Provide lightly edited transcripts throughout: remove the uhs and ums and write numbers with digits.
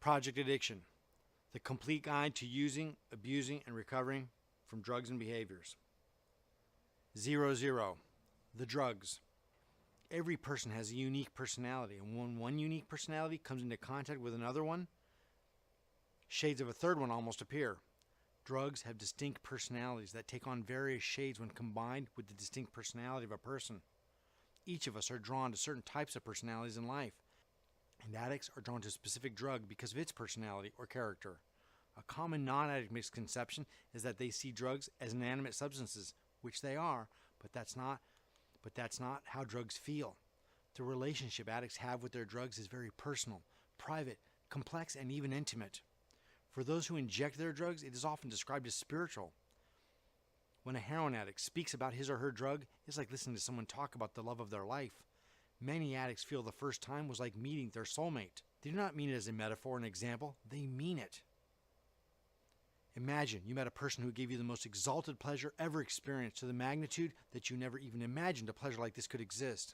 Project Addiction, the complete guide to using, abusing, and recovering from drugs and behaviors. 00, the drugs. Every person has a unique personality, and when one unique personality comes into contact with another one, shades of a third one almost appear. Drugs have distinct personalities that take on various shades when combined with the distinct personality of a person. Each of us are drawn to certain types of personalities in life, and addicts are drawn to a specific drug because of its personality or character. A common non-addict misconception is that they see drugs as inanimate substances, which they are, but that's not how drugs feel. The relationship addicts have with their drugs is very personal, private, complex, and even intimate. For those who inject their drugs, it is often described as spiritual. When a heroin addict speaks about his or her drug, it's like listening to someone talk about the love of their life. Many addicts feel the first time was like meeting their soulmate. They do not mean it as a metaphor or an example, they mean it. Imagine you met a person who gave you the most exalted pleasure ever experienced, to the magnitude that you never even imagined a pleasure like this could exist.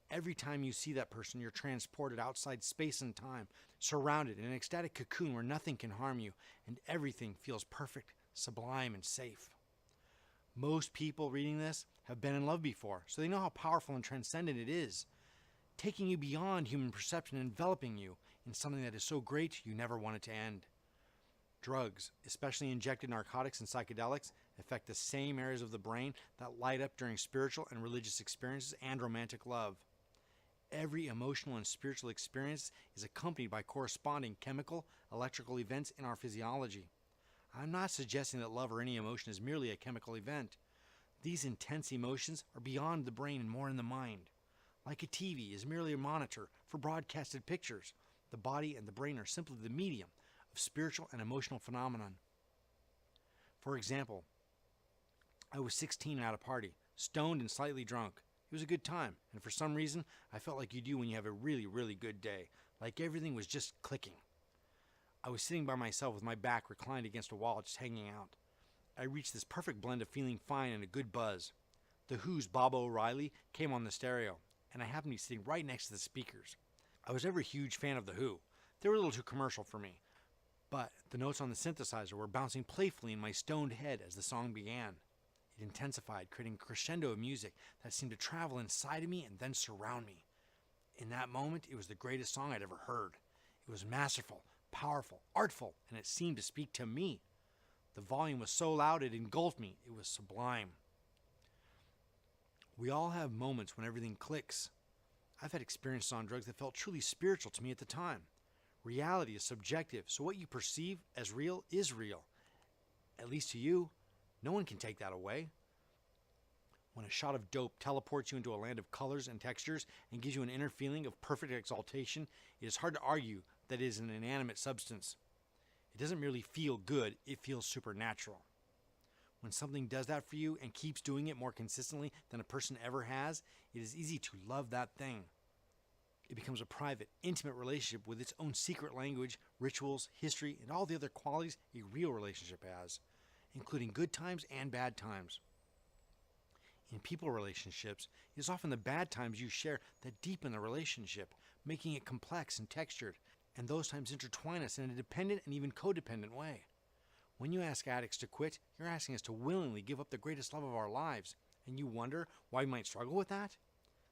Every time you see that person, you're transported outside space and time, surrounded in an ecstatic cocoon where nothing can harm you, and everything feels perfect, sublime, and safe. Most people reading this have been in love before, so they know how powerful and transcendent it is, taking you beyond human perception and enveloping you in something that is so great you never want it to end. Drugs, especially injected narcotics and psychedelics, affect the same areas of the brain that light up during spiritual and religious experiences and romantic love. Every emotional and spiritual experience is accompanied by corresponding chemical, electrical events in our physiology. I'm not suggesting that love or any emotion is merely a chemical event. These intense emotions are beyond the brain and more in the mind. Like a TV is merely a monitor for broadcasted pictures, the body and the brain are simply the medium of spiritual and emotional phenomenon. For example, I was 16 at a party, stoned and slightly drunk. It was a good time, and for some reason, I felt like you do when you have a really, really good day, like everything was just clicking. I was sitting by myself with my back reclined against a wall, just hanging out. I reached this perfect blend of feeling fine and a good buzz. The Who's Bob O'Reilly came on the stereo, and I happened to be sitting right next to the speakers. I was never a huge fan of The Who. They were a little too commercial for me. But the notes on the synthesizer were bouncing playfully in my stoned head as the song began. It intensified, creating a crescendo of music that seemed to travel inside of me and then surround me. In that moment, it was the greatest song I'd ever heard. It was masterful, powerful, artful, and it seemed to speak to me. The volume was so loud it engulfed me. It was sublime. We all have moments when everything clicks. I've had experiences on drugs that felt truly spiritual to me at the time. Reality is subjective, so what you perceive as real is real. At least to you. No one can take that away. When a shot of dope teleports you into a land of colors and textures and gives you an inner feeling of perfect exaltation, it is hard to argue that it is an inanimate substance. It doesn't merely feel good, it feels supernatural. When something does that for you and keeps doing it more consistently than a person ever has, it is easy to love that thing. It becomes a private, intimate relationship with its own secret language, rituals, history, and all the other qualities a real relationship has, including good times and bad times. In people relationships, it is often the bad times you share that deepen the relationship, making it complex and textured, and those times intertwine us in a dependent and even codependent way. When you ask addicts to quit, you're asking us to willingly give up the greatest love of our lives, and you wonder why we might struggle with that?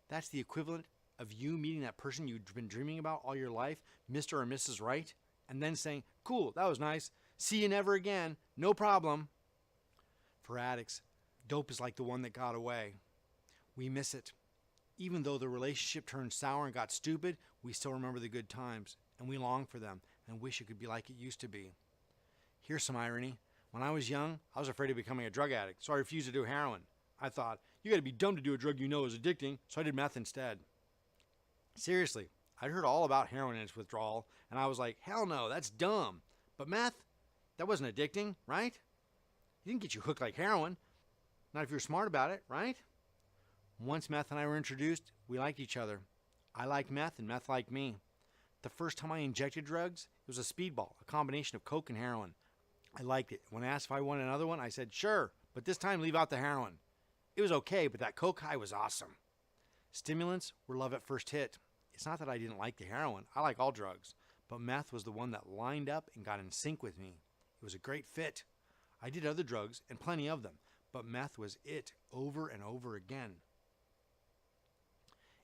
That's the equivalent of you meeting that person you've been dreaming about all your life, Mr. or Mrs. Right, and then saying, "Cool, that was nice. See you never again. No problem." For addicts, dope is like the one that got away. We miss it. Even though the relationship turned sour and got stupid, we still remember the good times, and we long for them and wish it could be like it used to be. Here's some irony. When I was young, I was afraid of becoming a drug addict, so I refused to do heroin. I thought, you gotta be dumb to do a drug you know is addicting, so I did meth instead. Seriously, I'd heard all about heroin and its withdrawal, and I was like, hell no, that's dumb. But meth? That wasn't addicting, right? It didn't get you hooked like heroin. Not if you're smart about it, right? Once meth and I were introduced, we liked each other. I liked meth and meth liked me. The first time I injected drugs, it was a speedball, a combination of coke and heroin. I liked it. When asked if I wanted another one, I said, sure, but this time leave out the heroin. It was okay, but that coke high was awesome. Stimulants were love at first hit. It's not that I didn't like the heroin. I like all drugs. but meth was the one that lined up and got in sync with me. It was a great fit. I did other drugs, and plenty of them, but meth was it over and over again.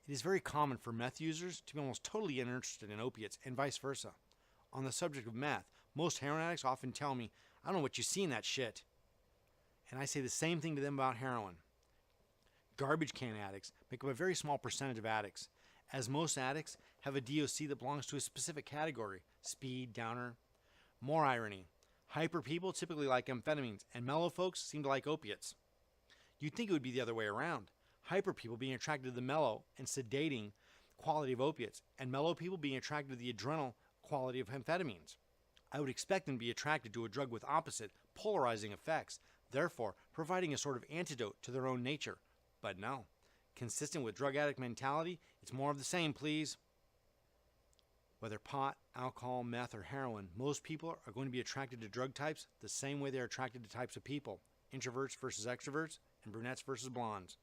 It is very common for meth users to be almost totally uninterested in opiates, and vice versa. On the subject of meth, most heroin addicts often tell me, "I don't know what you see in that shit." And I say the same thing to them about heroin. Garbage can addicts make up a very small percentage of addicts, as most addicts have a DOC that belongs to a specific category: speed, downer. More irony. Hyper people typically like amphetamines, and mellow folks seem to like opiates. You'd think it would be the other way around. Hyper people being attracted to the mellow and sedating quality of opiates, and mellow people being attracted to the adrenal quality of amphetamines. I would expect them to be attracted to a drug with opposite, polarizing effects, therefore providing a sort of antidote to their own nature. But no. Consistent with drug addict mentality, it's more of the same, please. Whether pot, alcohol, meth, or heroin, most people are going to be attracted to drug types the same way they're attracted to types of people: introverts versus extroverts, and brunettes versus blondes.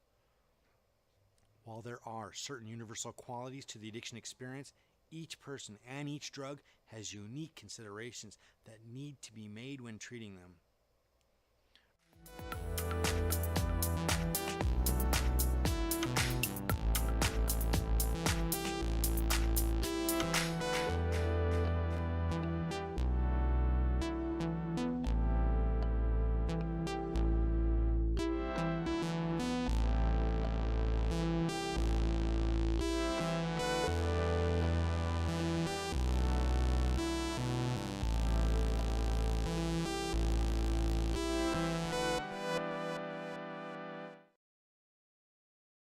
While there are certain universal qualities to the addiction experience, each person and each drug has unique considerations that need to be made when treating them.